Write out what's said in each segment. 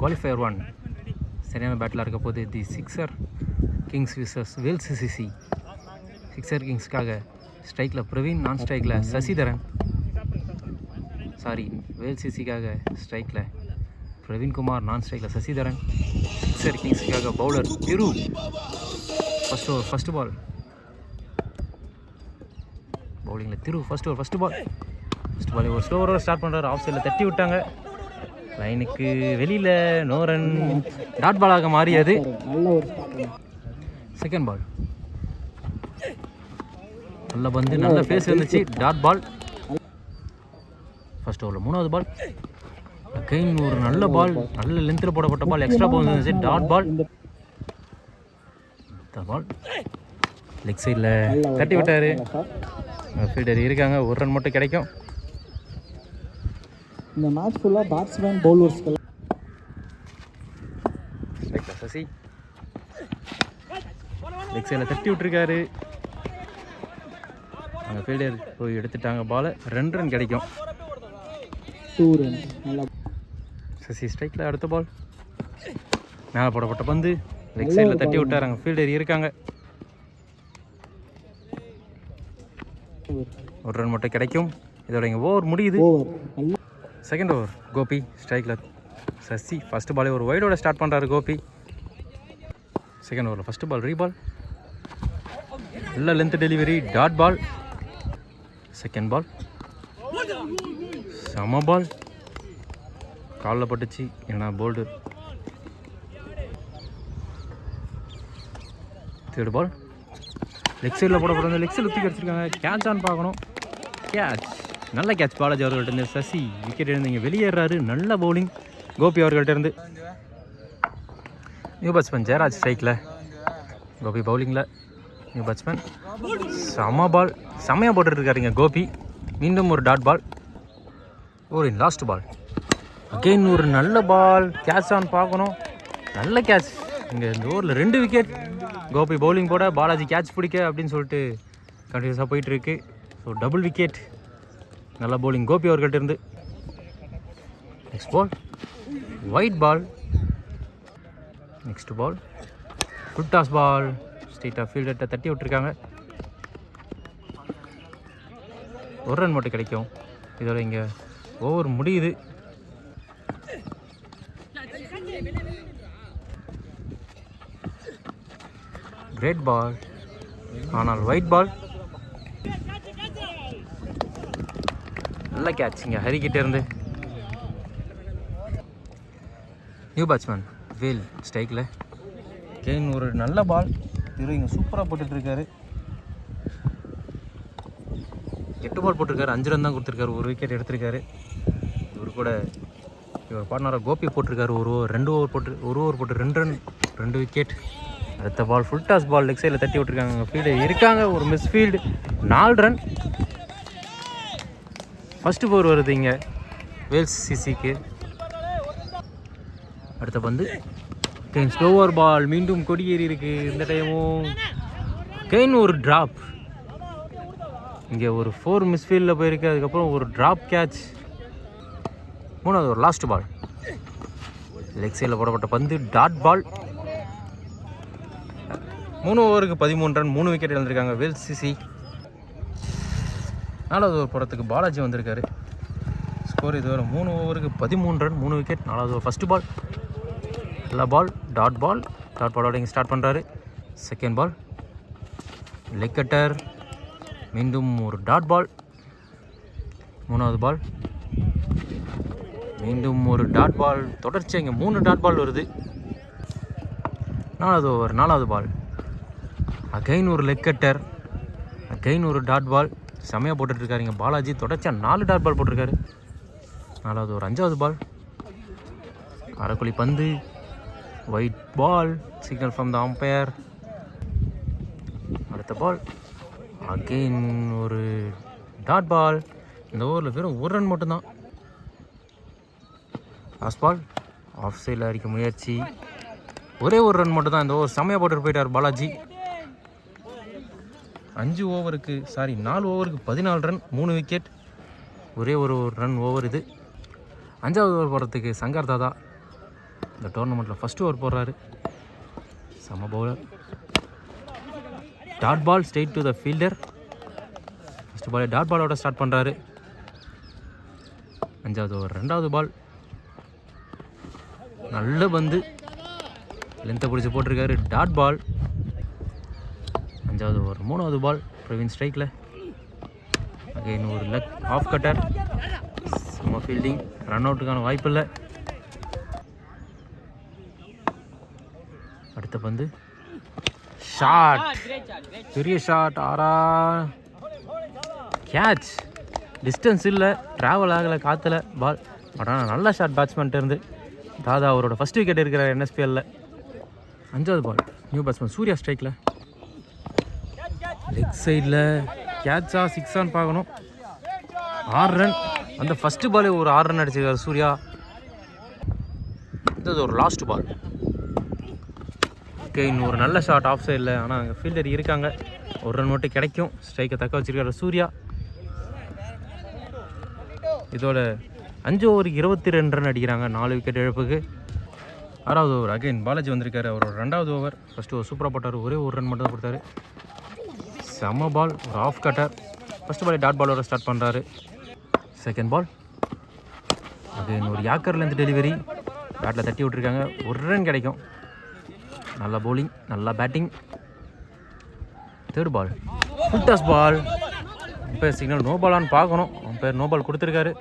Qualifier 1 சரியான பேட்டில் இருக்க போது. The sixer kings versus Wales CC. Sixer கிங்ஸ்க்காக ஸ்ட்ரைக்கில் பிரவீன், நான் ஸ்ட்ரைக்கில் சசிதரன். வேல்ஸ் சிசிக்காக ஸ்ட்ரைக்கில் பிரவீன்குமார், நான் ஸ்ட்ரைக்கில் சசிதரன். சிக்ஸர் கிங்ஸுக்காக பவுலர் திரு. ஃபஸ்ட் பால் பவுலிங்கில் திரு. ஃபஸ்ட் பால் ஒரு ஸ்லோவரோட ஸ்டார்ட் பண்ணுறாரு. ஆஃப் சைடில் தட்டி விட்டாங்க. லைனுக்கு வெளியில் நோ ரன். டாட் பாலாக மாறியது. செகண்ட் பால் நல்ல பந்து, நல்ல ஃபேஸ் இருந்துச்சு. Dot ball. ஃபர்ஸ்ட் ஓவரில் மூணாவது பால் அகைன் ஒரு நல்ல பால், நல்ல லென்த்தில் போடப்பட்ட பால், எக்ஸ்ட்ரா பால் இருந்துச்சு. Dot ball. லெக் சைடில் தட்டி விட்டார். ஃபீல்டர் இருக்காங்க, ஒரு ரன் மட்டும் கிடைக்கும். இந்த மேட்ச் ஃபுல்லாக பேட்ஸ்மேன் பவுலர்ஸ் சசி லெக் சைடில் தட்டி விட்டுருக்காரு. அங்கே ஃபீல்டர் போய் எடுத்துட்டாங்க பாலை. 2 ரன் கிடைக்கும். 2 ரன். சசி ஸ்ட்ரைக்கில் அடுத்த பால் மேலே போடப்பட்ட பந்து லெக் சைடில் தட்டி விட்டார். அங்கே ஃபீல்டர் இருக்காங்க. 1 ரன் மட்டும் கிடைக்கும். இதோட இங்கே ஓவர் முடியுது. செகண்ட் ஓவர் கோபி ஸ்ட்ரைக்கில் சசி. ஃபஸ்ட்டு பாலே ஒரு வைடோட ஸ்டார்ட் பண்ணுறாரு கோபி. செகண்ட் ஓவரில் ஃபஸ்ட்டு பால் ரீபால், நல்ல length delivery. Dot ball. Second ball சம பால், காலில் பட்டுச்சு. ஏன்னா போல்டு. தேர்ட் பால் லெக் சைடில் போடப்படுறது. லெக் சைடில் தூக்கி அடிச்சிருக்காங்க. கேட்ச் ஆன் பார்க்கணும். கேட்ச், நல்ல கேட்ச் பாலாஜி அவர்கள்ட்ட இருந்து. சசி விக்கெட் இருந்து இங்கே வெளியேறாரு. நல்ல பவுலிங் கோபி அவர்கள்ட்ட இருந்து. நியூ பேட்ஸ்மேன் ஜெயராஜ் ஸ்ட்ரைக்கில், கோபி பவுலிங்கில். நியூ பேட்ஸ்மேன் செம பால், செம்மையாக போட்டுருக்காருங்க கோபி. மீண்டும் ஒரு dot ball. Over last ball again ஒரு நல்ல பால். கேட்ச் ஆன் பார்க்கணும். நல்ல கேட்ச். இங்கே இந்த ஓவரில் 2 விக்கெட். கோபி பவுலிங் போட, பாலாஜி கேட்ச் பிடிக்க அப்படின்னு சொல்லிட்டு கண்டினியூஸாக போயிட்டுருக்கு. So double wicket. நல்ல பவுலிங் கோபி அவர்கள்ட்ட இருந்து. Next ball wide ball. Next ball full toss ball. ஸ்ட்ரெயிட்டாக ஃபீல்டர்கிட்ட தட்டி விட்டுருக்காங்க. 1 ரன் மட்டும் கிடைக்கும். இதோட இங்கே ஓவர் முடியுது. கிரேட் பால், ஆனால் ஒயிட் பால். நல்ல கேட்ச் இங்கே ஹரிக்கிட்டே இருந்து. நியூ பேட்ஸ்மேன் வேல் ஸ்ட்ரைக்கில். கெயின் ஒரு நல்ல பால். இவர் இங்கே சூப்பராக போட்டுட்ருக்காரு. 8 பால் போட்டிருக்காரு. 5 ரன் தான் கொடுத்துருக்காரு. 1 விக்கெட் எடுத்திருக்காரு. இவர் கூட இவர் பார்ட்னராக கோபி போட்டிருக்காரு. 1 ஓவர் 2 ஓவர் போட்டு 1 ஓவர் போட்டு 2 ரன் 2 விக்கெட். அடுத்த பால் ஃபுல் டாஸ் பால். லெக் சைடில் தட்டி விட்டுருக்காங்க. ஃபீல்டு இருக்காங்க. ஒரு miss field. 4 run. First over வருது இங்கே வேல்ஸ் சிசிக்கு. அடுத்த பந்து கெயின் ஸ்லோவர் பால். மீண்டும் கொடியேறி இருக்குது. இந்த டைமும் கெயின் ஒரு ட்ராப். இங்கே ஒரு 4 மிஸ்ஃபீல்டில் போயிருக்கு. அதுக்கப்புறம் ஒரு ட்ராப் கேட்ச். மூணாவது ஒரு லாஸ்ட் பால். லெக் சைடில் போடப்பட்ட பந்து டாட் பால். 3 ஓவருக்கு 13 ரன் 3 விக்கெட் இழந்திருக்காங்க வேல்ஸ் சிசி. 4வது ஓவர் போடுறதுக்கு பாலாஜி வந்திருக்காரு. ஸ்கோர் இதுவரை 3 ஓவருக்கு 13 ரன் 3 விக்கெட். 4வது ஓவர் ஃபஸ்ட்டு பால் நல்ல பால். Dot ball. டாட் பாலோட இங்கே ஸ்டார்ட் பண்ணுறாரு. Second ball leg cutter. மீண்டும் ஒரு டாட் பால். 3வது பால் மீண்டும் ஒரு டாட் பால். தொடர்ச்சி இங்கே 3 டாட் பால் வருது. 4வது ஓவர் 4வது பால் அகைன் ஒரு லெக் கட்டர். அகைன் ஒரு டாட் பால். செமையாக போட்டுட்ருக்காரு இங்கே பாலாஜி. தொடர்ச்சியாக 4 டாட் பால் போட்டிருக்காரு. 4வது ஓவர் 5வது பால் அரைக்குழி பந்து. Wide ball. Signal from the umpire. அடுத்த பால் அகெயின் ஒரு டாட் பால். இந்த ஓவரில் வெறும் 1 ரன் மட்டும்தான். லாஸ்ட் பால் ஆஃப் சைடில் அடிக்க முயற்சி. ஒரே 1 ரன் மட்டும் தான். இந்த ஓவர் செம்மையாக போட்டுட்டு போயிட்டார் பாலாஜி. 4 ஓவருக்கு 14 ரன் 3 விக்கெட். ஒரே ஒரு ரன் ஓவர் இது. 5வது ஓவர் போடுறதுக்கு சங்கர் தாதா. இந்த டோர்னமெண்ட்டில் ஃபஸ்ட்டு ஓவர் போடுறாரு. செம bowler. Dot ball straight to the fielder. First ball dot பாலோட ஸ்டார்ட் பண்ணுறாரு. 5வது ஓவர் 2வது பால். நல்ல பந்து லென்த்தை பிடிச்சி போட்டிருக்காரு. Dot ball. 5வது ஓவர் 3வது பால். பிரவீன் ஸ்ட்ரைக்கில். அகைன் ஒரு லெக் ஆஃப் கட்டர். செம்ம ஃபீல்டிங். ரன் அவுட்டுக்கான வாய்ப்பு இல்லை. அடுத்த பந்து ஷாட். பெரிய ஷாட். ஆறா கேட்ச். டிஸ்டன்ஸ் இல்லை, ட்ராவல் ஆகலை காற்றுல பால். பட் ஆனால் நல்ல ஷாட் பேட்ஸ்மேன்ட்டு இருந்து. தாதா அவரோட ஃபஸ்ட் விக்கெட் இருக்கிறார் NSPLல. 5வது பால். நியூ பேட்ஸ்மேன் சூர்யா ஸ்ட்ரைக்கில். லெக் சைடில் கேட்சா 6 பார்க்கணும். 6 ரன். அந்த ஃபஸ்ட்டு பாலே ஒரு 6 ரன் அடிச்சிருக்காரு சூர்யா. இது ஒரு லாஸ்ட் பால். ஓகே, இன்னொரு நல்ல ஷாட் ஆஃப் சைடில். ஆனால் அங்கே ஃபீல்டர் இருக்காங்க. ஒரு ரன் மட்டும் கிடைக்கும். ஸ்ட்ரைக்கை தக்க வச்சிருக்காரு சூர்யா. இதோட 5 ஓவருக்கு 22 ரன் அடிக்கிறாங்க. 4 விக்கெட் இழப்புக்கு. 6வது ஓவர் அகைன் பாலாஜி வந்திருக்காரு. அவரோட 2வது ஓவர். ஃபஸ்ட்டு ஒரு சூப்பராக போட்டார். ஒரே ஒரு ரன் மட்டும் தான் கொடுத்தாரு. செம்ம பால். ஒரு off cutter. First ball dot பாலோட ஸ்டார்ட் பண்ணுறாரு. செகண்ட் பால் அகைன் ஒரு யாக்கர்லேருந்து டெலிவரி. பேட்டில் தட்டி விட்டுருக்காங்க. ஒரு ரன் கிடைக்கும். நல்லா பவுலிங், நல்லா batting. Third ball full toss ball. Umpire signal no பாலான்னு பார்க்கணும். அம்பையர் நோ பால் கொடுத்துருக்காரு.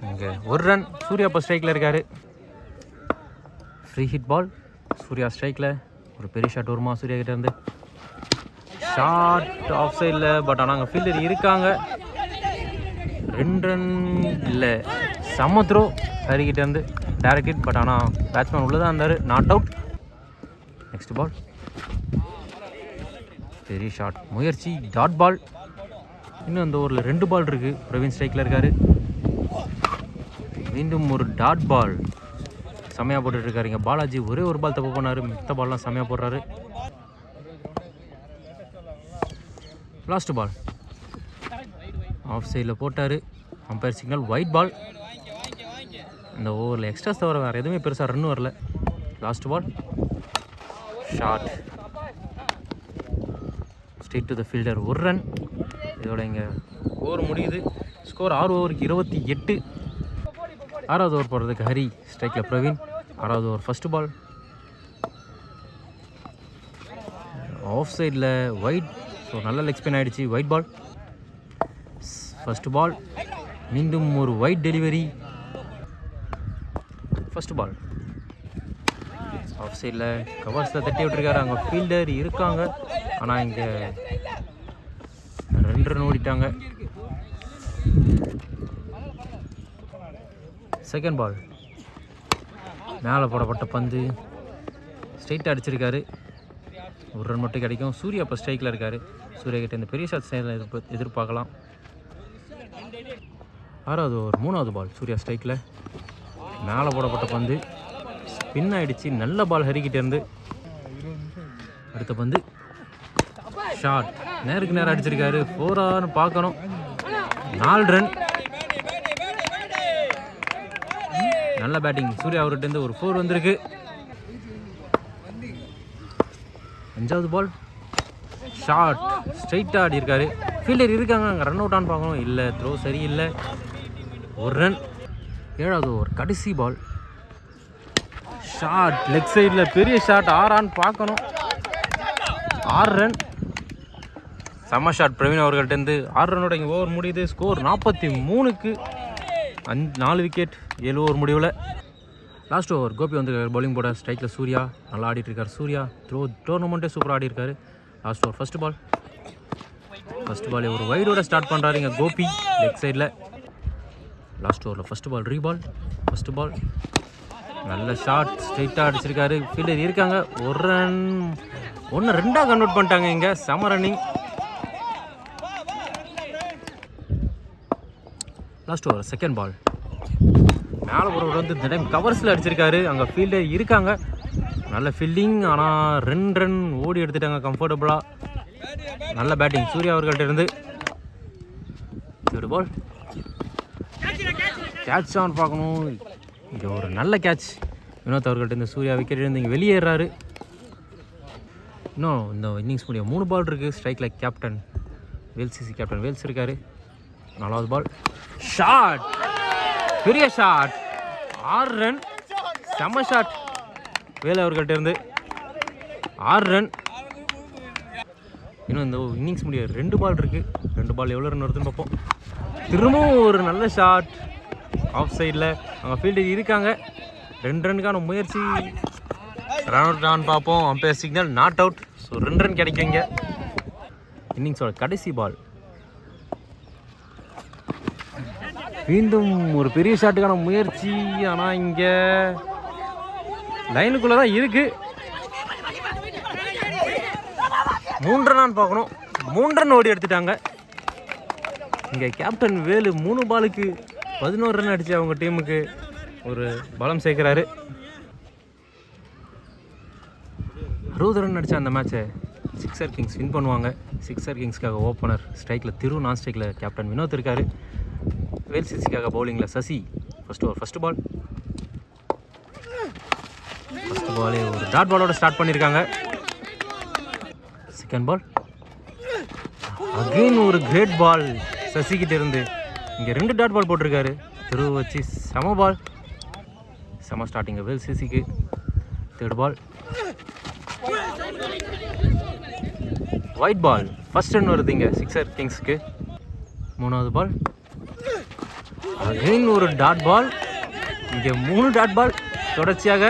இங்கே ஒரு ரன். சூர்யா இப்போ ஸ்ட்ரைக்கில் இருக்கார். ஃப்ரீ ஹிட் பால். சூர்யா ஸ்ட்ரைக்கில். ஒரு பெரிய ஷாட் வருமா சூர்யா கிட்டேருந்து? ஷாட் ஆஃப் சைடில். பட் ஆனால் அங்கே ஃபீல்டர் இருக்காங்க. 2 ரன் இல்லை. செம்ம த்ரோ ஹரிக்கிட்டேருந்து. Direct hit. பட் ஆனால் பேட்ஸ்மேன் உள்ளே தான் இருந்தார். Not out. நெக்ஸ்ட் பால் பெரிய ஷாட். முயற்சி. Dot ball. இன்னும் அந்த ஓவரில் 2 பால் இருக்குது. பிரவீன் ஸ்ட்ரைக்கில் இருக்கார். மீண்டும் ஒரு டாட் பால். செம்மையாக போட்டுட்ருக்காரு. இங்கே பாலாஜி ஒரே ஒரு பால் தப்பு பண்ணார். மித்த பால்லாம் செம்மையாக போடுறாரு. லாஸ்ட் பால் ஆஃப் சைடில் போட்டார். Umpire signal wide ball. இந்த ஓவரில் எக்ஸ்ட்ராஸ் தவிர வேறு எதுவுமே பெருசாக ரன் வரல. Last ball shot straight to the fielder. ஒரு ரன். இதோட இங்கே ஓவர் முடியுது. ஸ்கோர் 6 ஓவருக்கு 28. 6வது ஓவர் போடுறதுக்கு ஹரி ஸ்ட்ரைக்கில். பிரவீன் 6வது ஓவர் ஃபஸ்ட்டு பால். ஆஃப் சைடில் ஒயிட். ஸோ நல்ல லெக் ஸ்பின் ஆகிடுச்சு. Wide ball. First ball. மீண்டும் ஒரு wide delivery. First ball off சைடில் கவர்ஸில் தட்டி விட்டுருக்காரு. அங்கே ஃபீல்டர் இருக்காங்க. ஆனால் இங்கே 2 ரன் ஓடிட்டாங்க. செகண்ட் பால் மேலே போடப்பட்ட பந்து ஸ்ட்ரைட்டாக அடிச்சிருக்காரு. ஒரு ரன் மட்டும் கிடைக்கும். சூர்யா இப்போ ஸ்ட்ரைக்கில் இருக்கார். சூர்யா கிட்ட இந்த பெரிய ஷாட் எதிர்பார்க்கலாம். 6வது ஓவர் 3வது பால். சூர்யா ஸ்ட்ரைக்கில். மேலே போடப்பட்ட பந்து ஸ்பின் ஆகிடுச்சு. நல்ல பால் ஹரிக்கிட்டேருந்து. அடுத்த பந்து ஷாட். நேருக்கு நேரம் அடிச்சிருக்காரு. 4 பார்க்கணும். 4 ரன். நல்ல பேட்டிங் சூர்யா அவர்கிட்டருந்து. ஒரு 4 வந்திருக்கு. 5வது பால் ஷாட். ஸ்ட்ரைட்டாக ஆடி இருக்காரு. ஃபீல்டர் இருக்காங்க. அங்கே ரன் அவுட்டான்னு பார்க்கணும். இல்லை, த்ரோ சரியில்லை. ஒரு ரன். 7வது ஓவர் கடைசி பால். ஷாட் லெக் சைடில். பெரிய ஷாட். 6 பார்க்கணும். 6 ரன். செம்ம ஷாட் பிரவீன் அவர்கள்ட்டேருந்து. 6 ரன்னோட இங்கே ஓவர் முடியுது. ஸ்கோர் 43க்கு 4 விக்கெட் 7 ஓவர் முடிவில். லாஸ்ட் ஓவர் கோபி வந்துருக்காரு பவுலிங் போட. ஸ்ட்ரைக்கில் சூர்யா நல்லா ஆடிட்டுருக்கார். சூர்யா டோர்னமெண்ட்டே சூப்பராக ஆடி இருக்காரு. லாஸ்ட் ஓவர் ஃபஸ்ட்டு பால். ஃபஸ்ட் பால் ஒரு வைடோட ஸ்டார்ட் பண்ணுறாரு இங்கே கோபி லெக் சைடில். லாஸ்ட் ஓவரில் ஃபஸ்ட்டு பால் ரீபால். ஃபஸ்ட்டு பால் நல்ல ஷாட் ஸ்ட்ரைட்டாக அடிச்சிருக்காரு. ஃபீல்டர் இருக்காங்க. ஒரு ரன். 1-2 கன்வெர்ட் பண்ணிட்டாங்க இங்கே. செம running. Last over second ball. மேலே ஒருவர் வந்து இந்த டைம் கவர்ஸில் அடிச்சிருக்காரு. அங்கே ஃபீல்டர் இருக்காங்க. நல்ல ஃபீல்டிங். ஆனால் 2 ரன் ஓடி எடுத்துட்டாங்க கம்ஃபர்டபுளாக. நல்ல பேட்டிங் சூர்யா அவர்கள்ட்ட இருந்து. தேர்ட் பால் கேட்ச் ஆன் பார்க்கணும். இங்கே ஒரு நல்ல கேட்ச் வினோத் அவர்கள்ட்ட இந்த சூர்யா விக்கெட் இருந்து இங்கே வெளியேறாரு. இன்னும் இந்த இன்னிங்ஸ் முடிய 3 பால் இருக்குது. ஸ்ட்ரைக்கில் கேப்டன் வேல்சிசி கேப்டன் வேல்ஸ் இருக்கார். 4வது பால் ஷாட், பெரிய ஷாட், 6 ரன், செம்ம ஷாட் வேலு அவர்கள்ட்ட இருந்து 6 ரன். இன்னும் இந்த இன்னிங்ஸ் முடிய 2 பால் இருக்குது. 2 பால் எவ்வளோ ரன் வருதுன்னு பார்ப்போம். திரும்பவும் ஒரு நல்ல ஷாட் ஆஃப் சைடில், அவங்க ஃபீல்டு இருக்காங்க. 2 ரனுக்கான முயற்சி, ரன் அவுட் ஆன் பார்ப்போம். Umpire signal not out. So 2 run கிடைக்குங்க. இன்னிங்ஸோட கடைசி பால். மீண்டும் ஒரு பெரிய ஷாட்டுக்கான முயற்சி, ஆனால் இங்கே லைனுக்குள்ளே தான் இருக்குது. 3 ரன் பார்க்கணும். 3 ரன் ஓடி எடுத்துட்டாங்க. இங்கே கேப்டன் வேலு 3 பாலுக்கு 11 ரன் அடித்து அவங்க டீமுக்கு ஒரு பலம் சேர்க்குறாரு. 60 ரன் அடித்தா அந்த மேட்சை சிக்ஸர் கிங்ஸ் வின் பண்ணுவாங்க. சிக்ஸர் கிங்ஸ்க்காக ஓப்பனர் ஸ்ட்ரைக்கில் திரு, நான் ஸ்ட்ரைக்கில் கேப்டன் வினோத் இருக்கார். வேல்சிசிக்காக பவுலிங்கில் சசி. ஃபஸ்ட்டு பால் ஒரு டாட் பாலோட ஸ்டார்ட் பண்ணியிருக்காங்க. செகண்ட் பால் அகெயின் ஒரு கிரேட் பால் சசிக்கிட்ட இருந்து. இங்கே 2 டாட் பால் போட்டிருக்காரு திரு வச்சு. செம பால், செம ஸ்டார்டிங் வேல்சிசிக்கு. தேர்ட் பால் ஒயிட் பால், ஃபர்ஸ்ட் ரன் வருது இங்கே சிக்ஸர் கிங்ஸ்க்கு. 3வது பால் அகைன் ஒரு டாட் பால். இங்கே 3 டாட் பால் தொடர்ச்சியாக.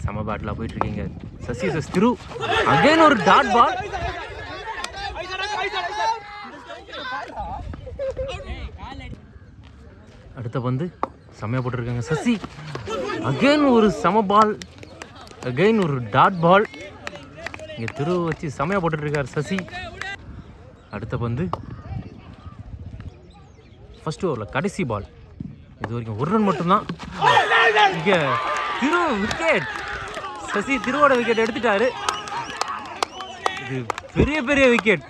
செம பேட்டில் போயிட்டுருக்கீங்க சசி சஸ் திரு. அகைன் ஒரு டாட் பால். அடுத்த பந்து செம்மையாக போட்டிருக்காங்க சசி. அகைன் ஒரு செம பால், அகைன் ஒரு டாட் பால். இங்கே திரு வச்சு செம்மையாக போட்டுட்ருக்கார் சசி. அடுத்த பந்து ஃபர்ஸ்ட் ஓவரில் கடைசி பால். இது வரைக்கும் 1 ரன் மட்டும்தான். இங்கே திரு விக்கெட், சசி திருவோட விக்கெட் எடுத்துட்டாரு. இது பெரிய பெரிய விக்கெட்.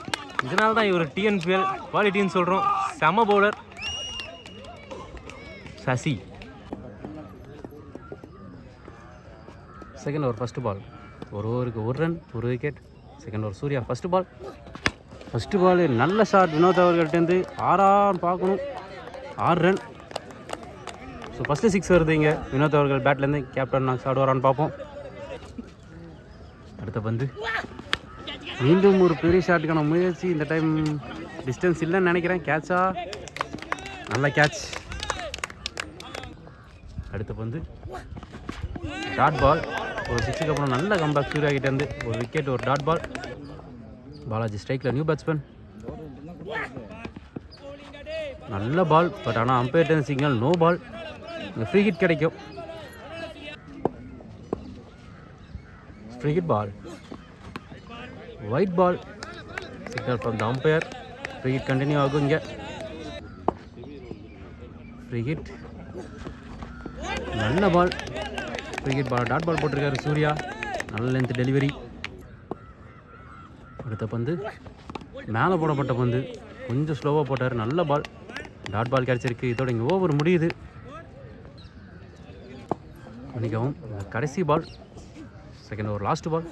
இதனால தான் இவர் டிஎன்பிஎல் குவாலிட்டின்னு சொல்கிறோம். செம bowler Sasi. Second over first ball. ஒரு ஓவருக்கு 1 run, 1 wicket. Second over Surya. First ball நல்ல ஷாட் வினோத் அவர்கள்ட்டேருந்து. 6 பார்க்கணும், 6 ரன். ஸோ ஃபஸ்ட்டு 6 வருது இங்கே வினோத் அவர்கள் பேட்லேருந்து. கேப்டன் நாக்ஸ் ஆடுவாரான்னு பார்ப்போம். அடுத்த பந்து மீண்டும் ஒரு பெரிய ஷாட்டுக்கான முயற்சி. இந்த டைம் டிஸ்டன்ஸ் இல்லைன்னு நினைக்கிறேன். கேட்சா, நல்ல கேட்ச். அடுத்த பந்து டாட் பால். ஒரு 6க்கு அப்புறம் நல்ல கம்பேக் சூர்யா கிட்டேருந்து. ஒரு விக்கெட், ஒரு டாட் பால். பாலாஜி ஸ்ட்ரைக்கில் நியூ பேட்ஸ்மேன். நல்ல பால், பட் ஆனால் அம்பையர் சிக்னல் நோ பால். இங்கே ஃப்ரீ ஹிட் கிடைக்கும். Free hit ball, wide ball, signal from the umpire. Free hit continue ஆகும். இங்கே ஃப்ரீ ஹிட், நல்ல ball. Free hit ball, dot ball போட்டிருக்காரு சூர்யா. நல்ல லென்த் டெலிவரி. அடுத்த பந்து மேலே போடப்பட்ட பந்து, கொஞ்சம் ஸ்லோவாக போட்டார். நல்ல பால், டாட் பால் கிடச்சிருக்கு. இதோட இங்கே ஓவர் முடியுது. மன்னிக்கவும், கடைசி ball second over last ball.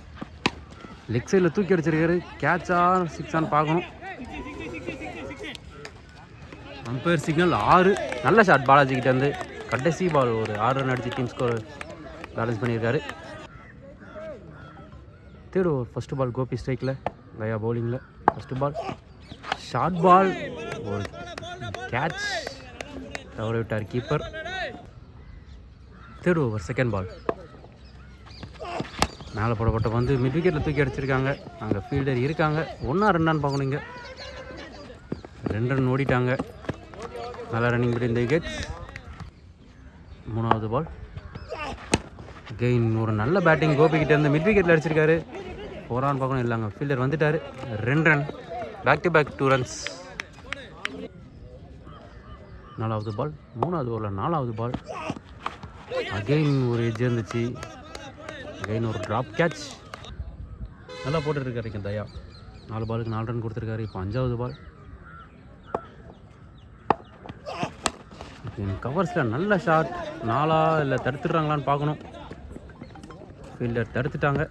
Leg சைடில் தூக்கி அடிச்சிருக்காரு. கேட்சா 6 பார்க்கணும். Umpire signal 6. நல்ல ஷாட் பாலாஜி கிட்டேருந்து. கடைசி பால் ஒரு 6 ரன் அடித்து டீம் ஸ்கோர் பேலன்ஸ் பண்ணியிருக்காரு. தேர்ட் ஓவர் ஃபஸ்ட்டு பால் கோபி ஸ்ட்ரைக்கில், லயா பவுலிங்கில். ஃபஸ்ட்டு பால் ஷார்ட் பால், ஒரு கேட்ச், தவற விட்டார் keeper. Third over second ball மேலே போடப்பட்ட வந்து மிட் விக்கெட்டில் தூக்கி அடிச்சிருக்காங்க. அங்கே ஃபீல்டர் இருக்காங்க. 1 2 பார்க்கணும். இங்கே 2 ரன் ஓடிட்டாங்க. நல்லா ரன்னிங் பிட்வீன் தி விக்கெட்ஸ். 3வது பால் கெயின், ஒரு நல்ல பேட்டிங் கோபிக்கிட்ட இருந்து. மிட் விக்கெட்டில் அடிச்சிருக்காரு. 4 ரன் பார்க்கணும். இல்லைங்க ஃபீல்டர் வந்துட்டார். 2 run, back to back 2 runs. 4வது பால் 3வது ஓவரில் 4வது பால். அகெயின் ஒரு எட்ஜ் இருந்துச்சு. அகெயின் ஒரு ட்ராப் கேட்ச். நல்லா போட்டுருக்காரு இங்கே தயா. 4 பாலுக்கு 4 ரன் கொடுத்துருக்காரு. இப்போ 5வது பால். என் கவர்ஸில் நல்ல ஷாட், 4 இல்லை தடுத்துடுறாங்களான்னு பார்க்கணும். ஃபீல்டர் தடுத்துட்டாங்க,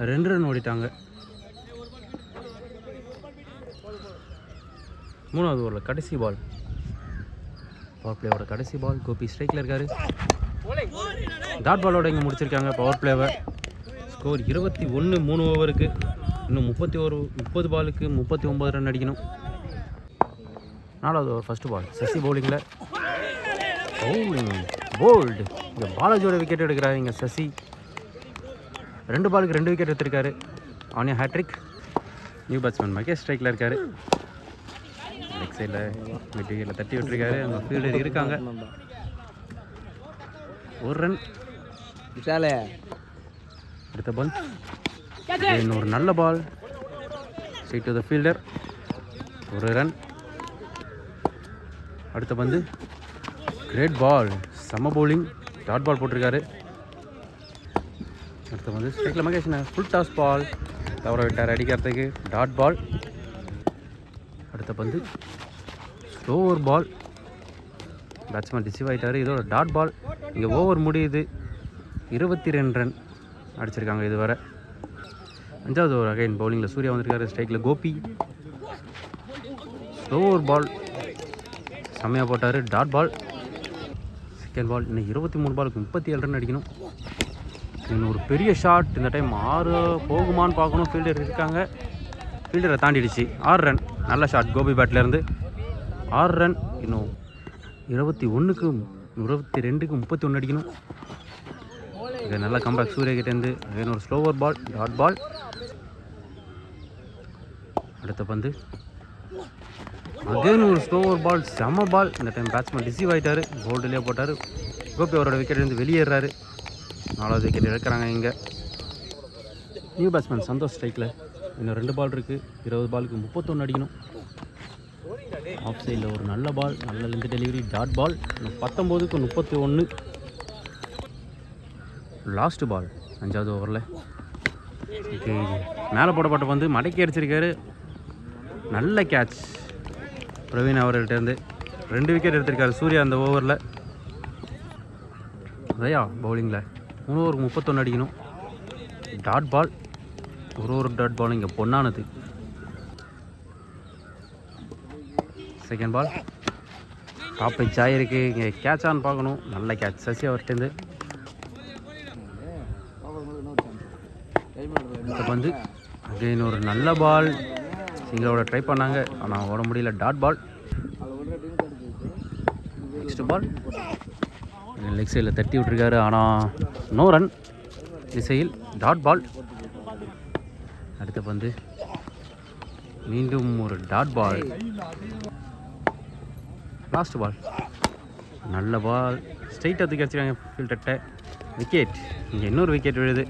2 ரன் ஓடிட்டாங்க. 3வது ஓவரில் கடைசி பால், பவர் பிளேயோட கடைசி பால். கோபி ஸ்ட்ரைக்கில் இருக்காரு. டாட் பாலோட இங்கே முடிச்சிருக்காங்க பவர் பிளேவை. ஸ்கோர் 21, 3 ஓவருக்கு. இன்னும் 30 பாலுக்கு 39 ரன் அடிக்கணும். 4வது ஓவர் ஃபஸ்ட்டு பால். சசி பவுலிங்கில் போல்டு. இங்கே பாலாஜியோட விக்கெட் எடுக்கிறாரு இங்கே சசி. 2 பாலுக்கு 2 விக்கெட் எடுத்திருக்காரு. ஆனியா ஹேட்ரிக். நியூ பேட்ஸ்மேன் மகேஷ் ஸ்ட்ரைக்கில் இருக்கார். லெக் சைடில் மிட் விக்கெட்டில் தட்டி விட்டுருக்காரு. அங்கே ஃபீல்டர் இருக்காங்க. 1 ரன். அடுத்த பால் இன்னொரு நல்ல ball. Straight to the fielder. 1 run. அடுத்த பந்து கிரேட் பால், செம்ம பவுலிங், டாட் பால் போட்டிருக்காரு. அடுத்த வந்து ஸ்ட்ரைக்கில் மகேஷ் ஃபுல் டாஸ் பால், தவற விட்டார் அடிக்கிறதுக்கு, டாட் பால். அடுத்த பந்து ஸ்லோவர் பால், பேட்ஸ்மேன் ரிசீவ் ஆகிட்டார். இதோட டாட் பால். இங்கே ஓவர் முடியுது. 22 ரன் அடிச்சிருக்காங்க இதுவரை. 5வது ஓவர் அகைன் பவுலிங்கில் சூர்யா வந்திருக்காரு. ஸ்ட்ரைக்கில் கோபி. ஸ்லோவர் பால் செம்மையாக போட்டார், டாட் பால். செகண்ட் பால். இன்னும் 23 பாலுக்கு 37 ரன் அடிக்கணும். இன்னும் ஒரு பெரிய ஷாட். இந்த டைம் 6 போகுமான்னு பார்க்கணும். ஃபீல்டர் இருக்காங்க. ஃபீல்டரை தாண்டிடுச்சு. 6 ரன். நல்ல ஷாட் கோபி பேட்லேருந்து. 6 ரன். இன்னும் 21க்கு 22க்கு 31 அடிக்கணும். இது நல்ல கம்பேக் சூர்யா கிட்டேருந்து. அகைன் ஒரு ஸ்லோவர் பால், டாட் பால். அடுத்த பந்து அகைன் ஒரு ஸ்லோவர் பால், செம பால். இந்த டைம் பேட்ஸ்மேன் ரிசீவ் ஆகிட்டார். போல்டுலேயே போட்டார். கோபி அவரோட விக்கெட்லேருந்து வெளியேறாரு. 4வது விக்கெட் எடுக்கிறாங்க இங்கே. நியூ பேட்ஸ்மேன் சந்தோஷ் ஸ்ட்ரைக்கில். இன்னும் 2 பால் இருக்குது. 20 பாலுக்கு 31 அடிக்கணும். ஆஃப் சைடில் ஒரு நல்ல பால், நல்ல லென்த் டெலிவரி, டாட் பால். இன்னும் 19க்கு 31. லாஸ்ட் பால் 5வது ஓவரில். மேலே போடப்பட்ட வந்து மடக்கி அடிச்சிருக்காரு. நல்ல கேட்ச் பிரவீன் அவர்கிட்டேருந்து. 2 விக்கெட் எடுத்திருக்காரு சூர்யா அந்த ஓவரில். தயா பவுலிங்கில் 3 ஓவருக்கு 31 அடிக்கணும். Dot ball. ஒரு டாட் பால் இங்கே பொன்னானது. செகண்ட் பால் டாப் பிச் ஆகிருக்கு. இங்கே கேட்சான்னு பார்க்கணும். நல்ல கேட்ச் சசி அவர்கிட்டேருந்து. இப்போ வந்து அகைன் ஒரு நல்ல பால். சிங்களோட ட்ரை பண்ணாங்க, ஆனால் ஓட முடியல. Dot ball. Next ball leg சைடில் தட்டி விட்டுருக்காரு, ஆனால் நோ ரன். திசையில் டாட் பால். அடுத்த பந்து மீண்டும் ஒரு டாட் பால். லாஸ்ட் பால் நல்ல பால். ஸ்ட்ரைட்டாக தூக்கி அடிச்சிருக்காங்க ஃபீல்டர்கிட்ட. விக்கெட். இங்கே இன்னொரு விக்கெட் விழுது.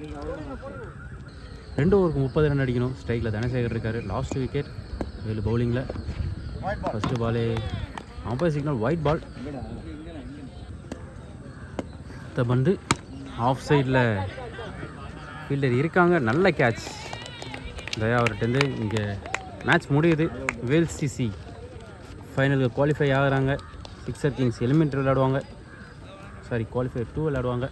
2 ஓவருக்கு 30 ரன் அடிக்கணும். ஸ்ட்ரைக்கில் தனசேகர் இருக்கார். Last wicket. 7 பவுலிங்கில். ஃபஸ்ட்டு பாலே அம்பையர் சிக்னல் ஒயிட் பால். அடுத்த பந்து ஆஃப் சைடில் ஃபீல்டர் இருக்காங்க. நல்ல கேட்ச் தயா அவர்கிட்டருந்து. இங்கே மேட்ச் முடியுது. வேல்ஸ் சிசி ஃபைனலுக்கு குவாலிஃபை ஆகிறாங்க. சிக்ஸர் கிங்ஸ் எலிமெண்ட்ரி விளையாடுவாங்க. குவாலிஃபை 2 விளையாடுவாங்க.